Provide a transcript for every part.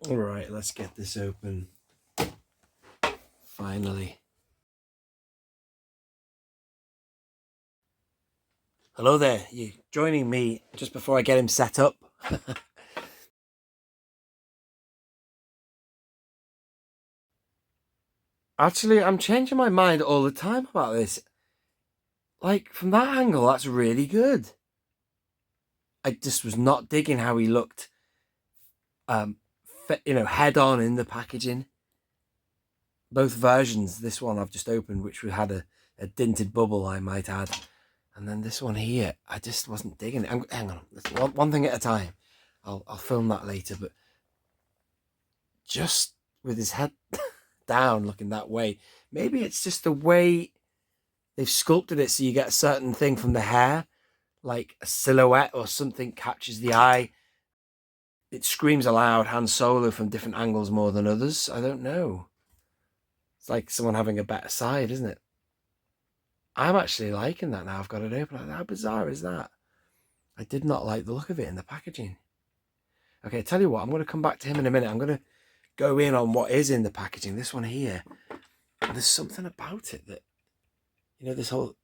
All right, let's get this open. Finally. Hello there. You joining me just before I get him set up? Actually, I'm changing my mind all the time about this. Like, from that angle, that's really good. I just was not digging how he looked, head on in the packaging. Both versions. This one I've just opened, which had a dinted bubble, I might add. And then this one here, I just wasn't digging it. Hang on, one thing at a time. I'll film that later, but just with his head down looking that way, maybe it's just the way they've sculpted it so you get a certain thing from the hair, like a silhouette or something catches the eye. It screams aloud Han Solo from different angles more than others. I don't know. It's like someone having a better side, isn't it? I'm actually liking that now. I've got it open. How bizarre is that? I did not like the look of it in the packaging. Okay, tell you what, I'm going to come back to him in a minute. I'm going to go in on what is in the packaging. This one here, there's something about it that, this whole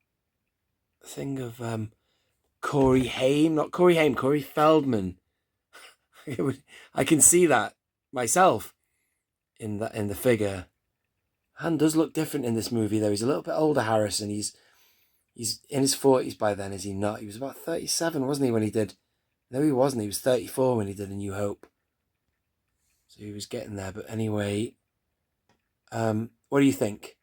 thing of Corey Feldman. I can see that myself in the figure. Han does look different in this movie, though. He's a little bit older, Harrison. He's in his 40s by then, is he not? He was about 37, wasn't he, when he did? No, he wasn't. He was 34 when he did A New Hope. So he was getting there. But anyway, what do you think?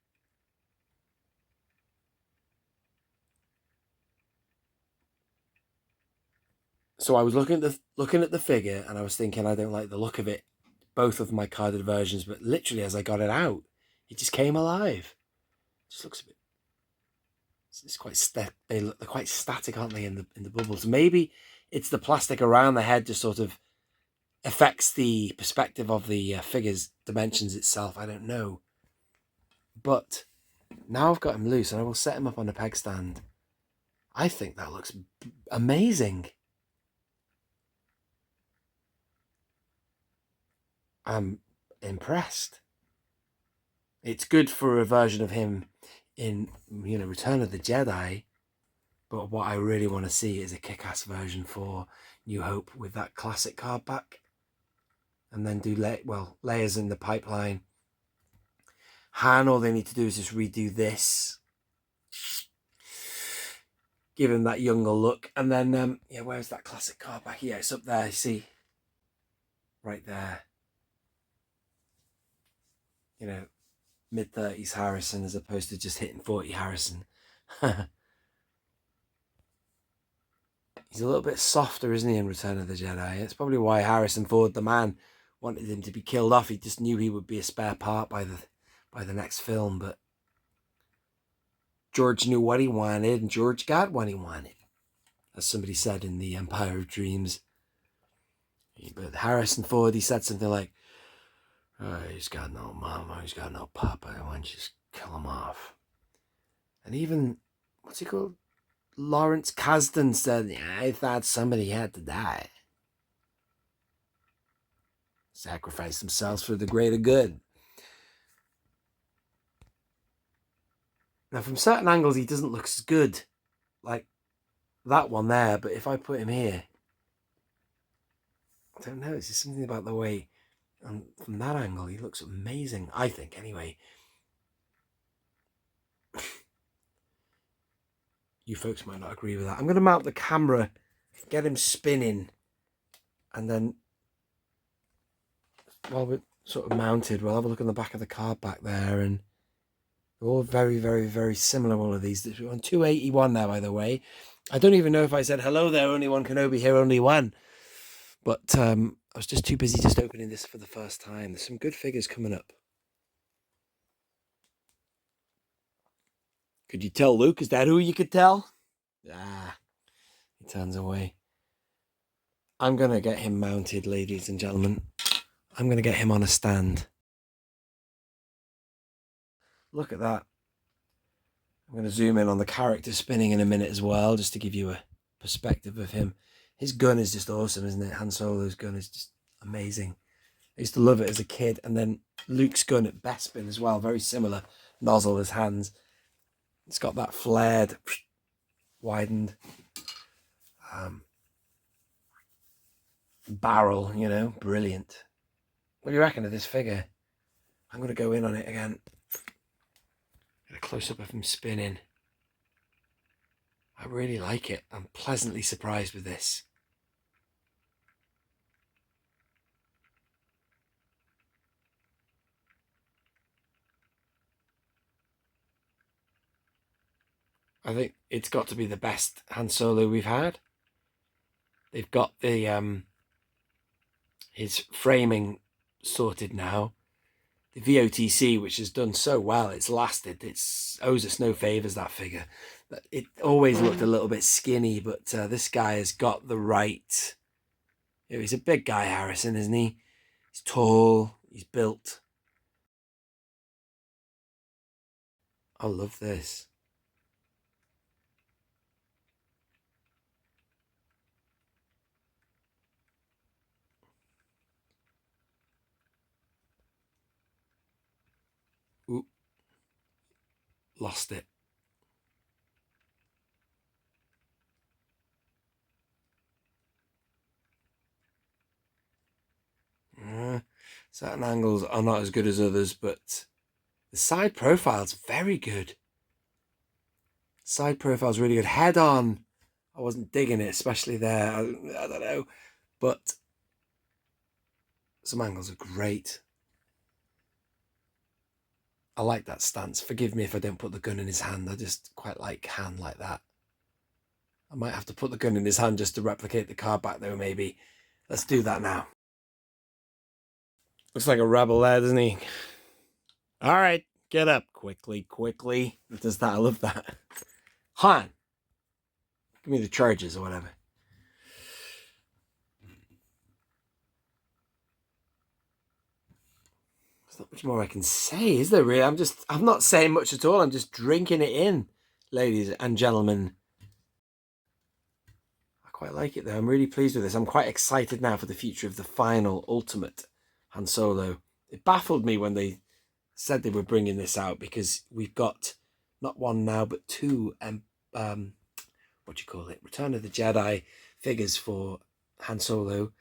So I was looking at the figure, and I was thinking I don't like the look of it. Both of my carded versions, but literally as I got it out, it just came alive. It just looks a bit. It's quite they're quite static, aren't they? In the bubbles. Maybe it's the plastic around the head just sort of affects the perspective of the figure's dimensions itself. I don't know. But now I've got him loose, and I will set him up on a peg stand. I think that looks amazing. I'm impressed. It's good for a version of him in, Return of the Jedi. But what I really want to see is a kick-ass version for New Hope with that classic card back. And then do, Leia's in the pipeline. Han, all they need to do is just redo this. Give him that younger look. And then, where's that classic card back? Yeah, it's up there, you see. Right there. Mid-30s Harrison as opposed to just hitting 40 Harrison. He's a little bit softer, isn't he, in Return of the Jedi? It's probably why Harrison Ford, the man, wanted him to be killed off. He just knew he would be a spare part by the next film. But George knew what he wanted, and George got what he wanted, as somebody said in The Empire of Dreams. But Harrison Ford, he said something like, "Oh, he's got no mama, he's got no papa. Why don't you just kill him off?" And even, what's he called? Lawrence Kasdan said, "I thought somebody had to die. Sacrifice themselves for the greater good." Now, from certain angles, he doesn't look as good. Like that one there. But if I put him here, I don't know. It's just something about the way, and from that angle, he looks amazing, I think, anyway. You folks might not agree with that. I'm going to mount the camera, get him spinning, and then while we're sort of mounted, we'll have a look on the back of the card back there, and they're all very, very, very similar, all of these. We're on 281 now, by the way. I don't even know if I said, hello there, only one Kenobi here, only one. But I was just too busy just opening this for the first time. There's some good figures coming up. Could you tell, Luke? Is that who you could tell? He turns away. I'm going to get him mounted, ladies and gentlemen. I'm going to get him on a stand. Look at that. I'm going to zoom in on the character spinning in a minute as well, just to give you a perspective of him. His gun is just awesome, isn't it? Han Solo's gun is just amazing. I used to love it as a kid. And then Luke's gun at Bespin as well, very similar nozzle as hands. It's got that flared, widened barrel, you know, brilliant. What do you reckon of this figure? I'm going to go in on it again. Get a close-up of him spinning. I really like it. I'm pleasantly surprised with this. I think it's got to be the best Han Solo we've had. They've got the his framing sorted now. The VOTC, which has done so well, it's lasted. It owes us no favours, that figure. It always looked a little bit skinny, but this guy has got the right... You know, he's a big guy, Harrison, isn't he? He's tall, he's built. I love this. Ooh. Lost it. Certain angles are not as good as others, but the side profile's very good. Side profile's really good. Head on, I wasn't digging it, especially there. I don't know, but some angles are great. I like that stance. Forgive me if I don't put the gun in his hand. I just quite like hand like that. I might have to put the gun in his hand just to replicate the card back though, maybe. Let's do that now. Looks like a rebel there, doesn't he? All right, get up. Quickly, quickly. What does that? I love that. Han, give me the charges or whatever. There's not much more I can say, is there really? I'm not saying much at all. I'm just drinking it in, ladies and gentlemen. I quite like it though. I'm really pleased with this. I'm quite excited now for the future of the final ultimate Han Solo. It baffled me when they said they were bringing this out, because we've got not one now but two Return of the Jedi figures for Han Solo,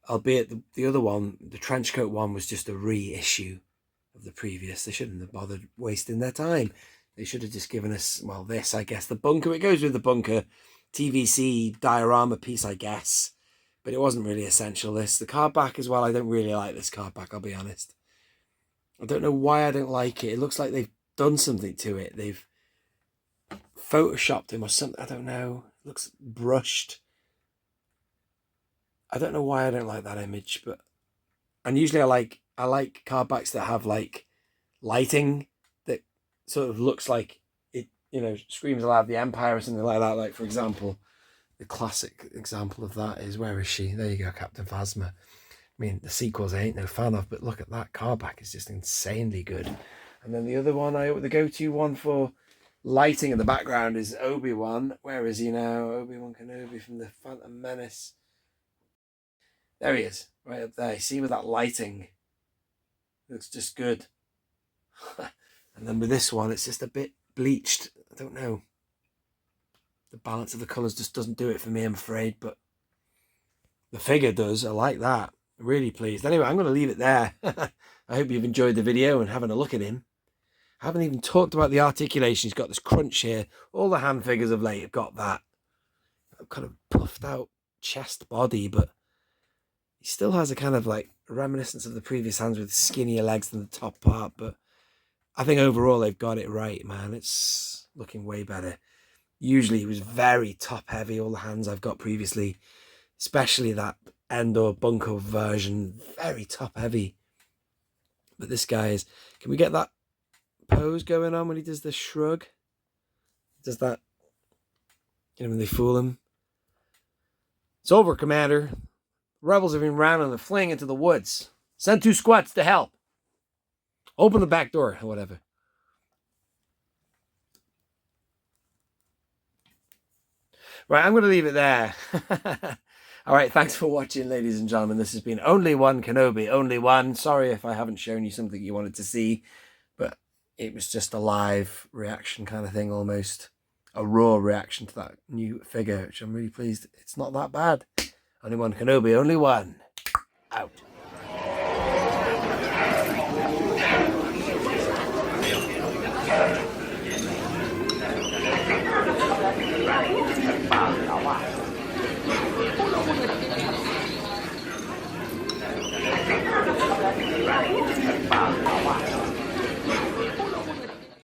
albeit the other one, the trenchcoat one, was just a reissue of the previous. They shouldn't have bothered wasting their time. They should have just given us, well, this, I guess, the bunker. It goes with the bunker TVC diorama piece, I guess, but it wasn't really essential. The card back as well, I don't really like this card back, I'll be honest. I don't know why I don't like it. It looks like they've done something to it. They've photoshopped him or something. I don't know. It looks brushed. I don't know why I don't like that image, but... And usually I like card backs that have like lighting that sort of looks like it, you know, screams aloud the Empire or something like that. Like, for example, the classic example of that is, where is she? There you go, Captain Phasma. I mean, the sequels I ain't no fan of, but look at that card back. It's just insanely good. And then the other one, the go-to one for lighting in the background is Obi-Wan. Where is he now? Obi-Wan Kenobi from the Phantom Menace. There he is, right up there. You see, with that lighting, it looks just good. And then with this one, it's just a bit bleached. I don't know. The balance of the colours just doesn't do it for me, I'm afraid, but the figure does. I like that. Really pleased. Anyway, I'm going to leave it there. I hope you've enjoyed the video and having a look at him. I haven't even talked about the articulation. He's got this crunch here. All the hand figures of late have got that kind of puffed out chest body, but he still has a kind of like reminiscence of the previous hands with skinnier legs than the top part. But I think overall they've got it right, man. It's looking way better. Usually he was very top heavy, all the hands I've got previously, especially that Endor bunker version, very top heavy. But this guy is... Can we get that pose going on when he does the shrug? Does that, you know, when they fool him? It's over, Commander. Rebels have been round on the fling into the woods. Send 2 squads to help. Open the back door, or whatever. Right, I'm going to leave it there. All right, thanks for watching, ladies and gentlemen. This has been Only One Kenobi, only one. Sorry if I haven't shown you something you wanted to see, but it was just a live reaction kind of thing, almost a raw reaction to that new figure, which I'm really pleased. It's not that bad. Only One Kenobi, only one. Out. Wow.